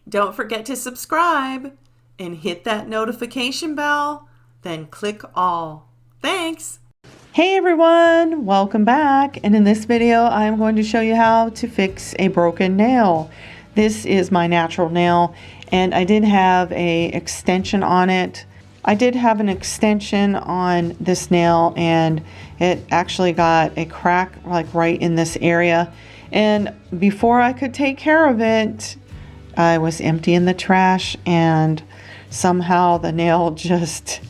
Don't forget to subscribe and hit that notification bell, then click all. Thanks! Hey everyone, welcome back, and in this video I'm going to show you how to fix a broken nail. This is my natural nail and I did have a extension on it. I did have an extension on this nail and it actually got a crack like right in this area, and before I could take care of it I was emptying the trash and somehow the nail just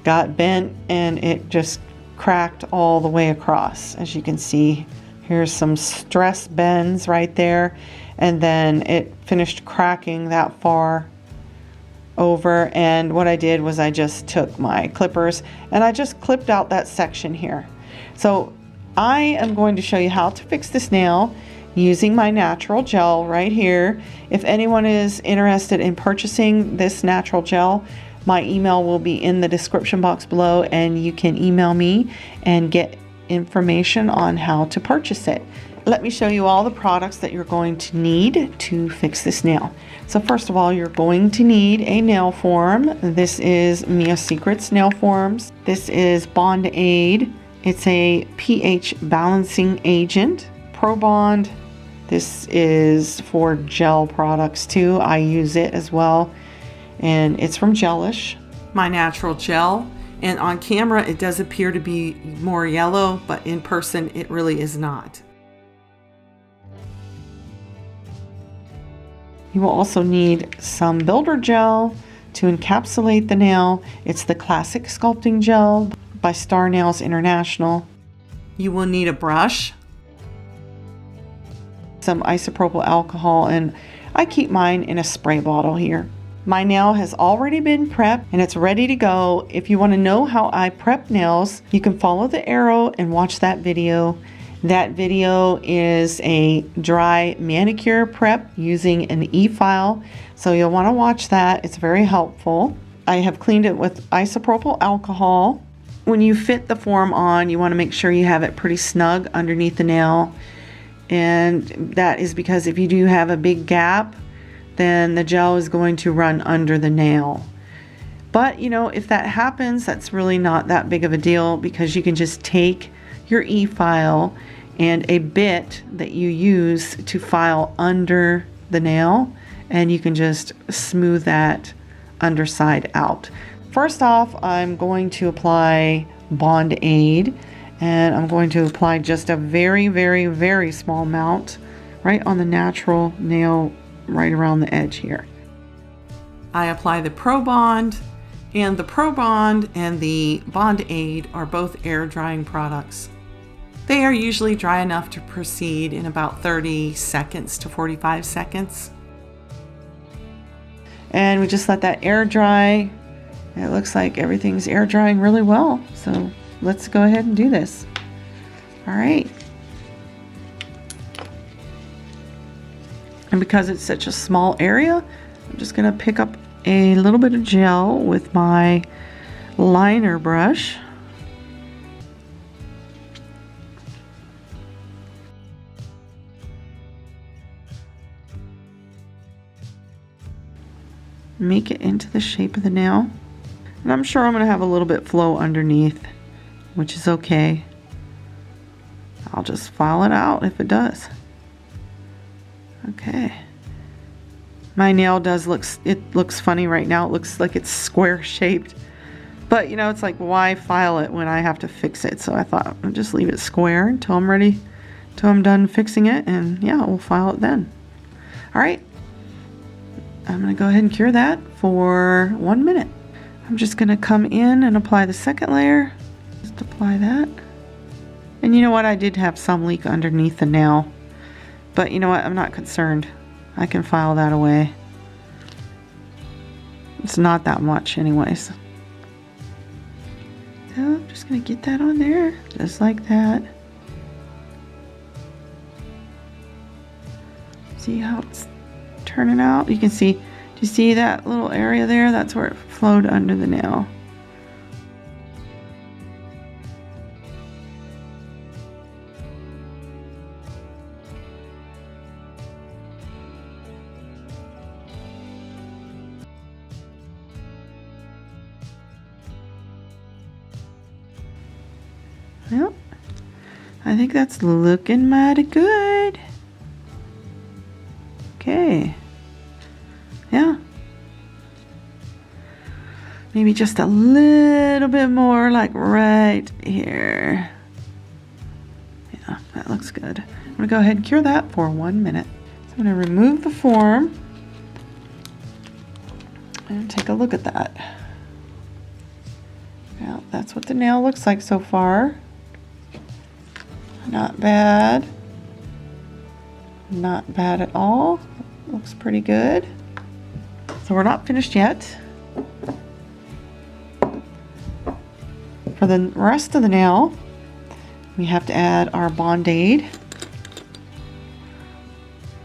got bent and it just cracked all the way across. As you can see, here's some stress bends right there, and then it finished cracking that far over, and what I did was I just took my clippers and I just clipped out that section here. So I am going to show you how to fix this nail using my natural gel right here. If anyone is interested in purchasing this natural gel, my email will be in the description box below and you can email me and get information on how to purchase it. Let me show you all the products that you're going to need to fix this nail. So first of all, you're going to need a nail form. This is Mia Secrets nail forms. This is Bond Aid. It's a pH balancing agent. Pro Bond. This is for gel products too. I use it as well, and it's from Gelish. My natural gel, and on camera it does appear to be more yellow, but in person it really is not. You will also need some builder gel to encapsulate the nail. It's the Classic Sculpting Gel by Star Nails International. You will need a brush, some isopropyl alcohol, and I keep mine in a spray bottle here. My nail has already been prepped and it's ready to go. If you want to know how I prep nails, you can follow the arrow and watch that video. That video is a dry manicure prep using an efile, so you'll want to watch that. It's very helpful. I have cleaned it with isopropyl alcohol. When you fit the form on, you want to make sure you have it pretty snug underneath the nail. And that is because if you do have a big gap, then the gel is going to run under the nail. But you know, if that happens, that's really not that big of a deal, because you can just take your e-file and a bit that you use to file under the nail, and you can just smooth that underside out. First off, I'm going to apply Bond Aid. And I'm going to apply just a very, very, very small amount right on the natural nail, right around the edge here. I apply the Pro Bond, and the Pro Bond and the Bond Aid are both air drying products. They are usually dry enough to proceed in about 30 seconds to 45 seconds. And we just let that air dry. It looks like everything's air drying really well. So let's go ahead and do this. All right. And because it's such a small area, I'm just going to pick up a little bit of gel with my liner brush. Make it into the shape of the nail. And I'm sure I'm going to have a little bit flow underneath, which is okay. I'll just file it out if it does. Okay. My nail looks funny right now. It looks like it's square shaped. But you know, it's like, why file it when I have to fix it? So I thought I'll just leave it square until I'm ready, until I'm done fixing it, and yeah, we'll file it then. All right. I'm going to go ahead and cure that for 1 minute. I'm just going to come in and apply the second layer. Just apply that. And you know what? I did have some leak underneath the nail. But you know what? I'm not concerned. I can file that away. It's not that much anyways. So I'm just going to get that on there. Just like that. See how it's turning out? You can see, do you see that little area there? That's where it flowed under the nail. Well, I think that's looking mighty good. Okay. Yeah. Maybe just a little bit more, like right here. Yeah, that looks good. I'm gonna go ahead and cure that for 1 minute. So I'm gonna remove the form and take a look at that. Now, that's what the nail looks like so far. Not bad. Not bad at all. Looks pretty good. So we're not finished yet. For the rest of the nail, we have to add our Band-Aid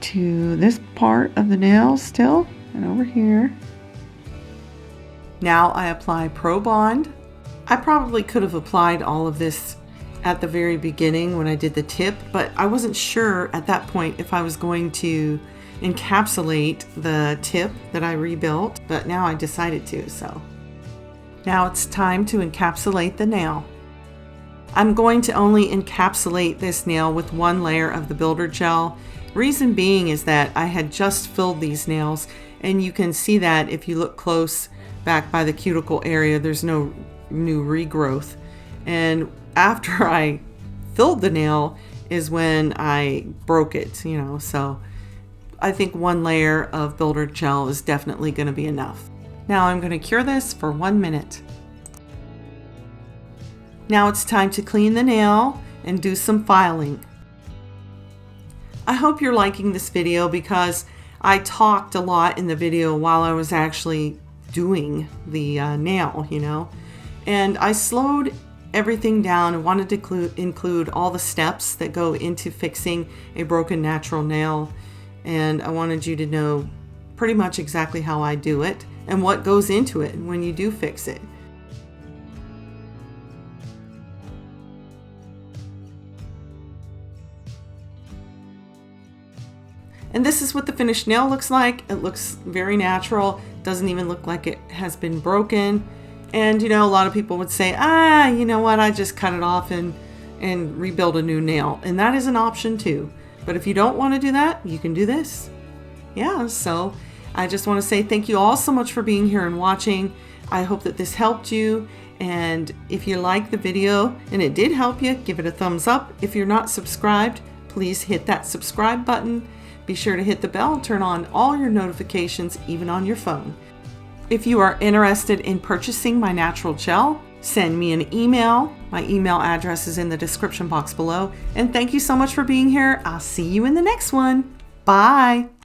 to this part of the nail still, and over here. Now I apply Pro Bond. I probably could have applied all of this at the very beginning when I did the tip, but I wasn't sure at that point if I was going to encapsulate the tip that I rebuilt, but now I decided to, so. Now it's time to encapsulate the nail. I'm going to only encapsulate this nail with 1 layer of the builder gel. Reason being is that I had just filled these nails, and you can see that if you look close back by the cuticle area, there's no new regrowth. And after I filled the nail is when I broke it, you know, so I think 1 layer of builder gel is definitely going to be enough. Now I'm going to cure this for 1 minute. Now it's time to clean the nail and do some filing. I hope you're liking this video because I talked a lot in the video while I was actually doing the nail, you know, and I slowed everything down and wanted to include all the steps that go into fixing a broken natural nail, and I wanted you to know pretty much exactly how I do it and what goes into it when you do fix it. And this is what the finished nail looks like. It looks very natural. Doesn't even look like it has been broken. And you know, a lot of people would say, you know what, I just cut it off and rebuild a new nail. And that is an option too. But if you don't want to do that, you can do this. Yeah, so I just want to say thank you all so much for being here and watching. I hope that this helped you. And if you liked the video and it did help you, give it a thumbs up. If you're not subscribed, please hit that subscribe button. Be sure to hit the bell and turn on all your notifications, even on your phone. If you are interested in purchasing my natural gel, send me an email. My email address is in the description box below. And thank you so much for being here. I'll see you in the next one. Bye.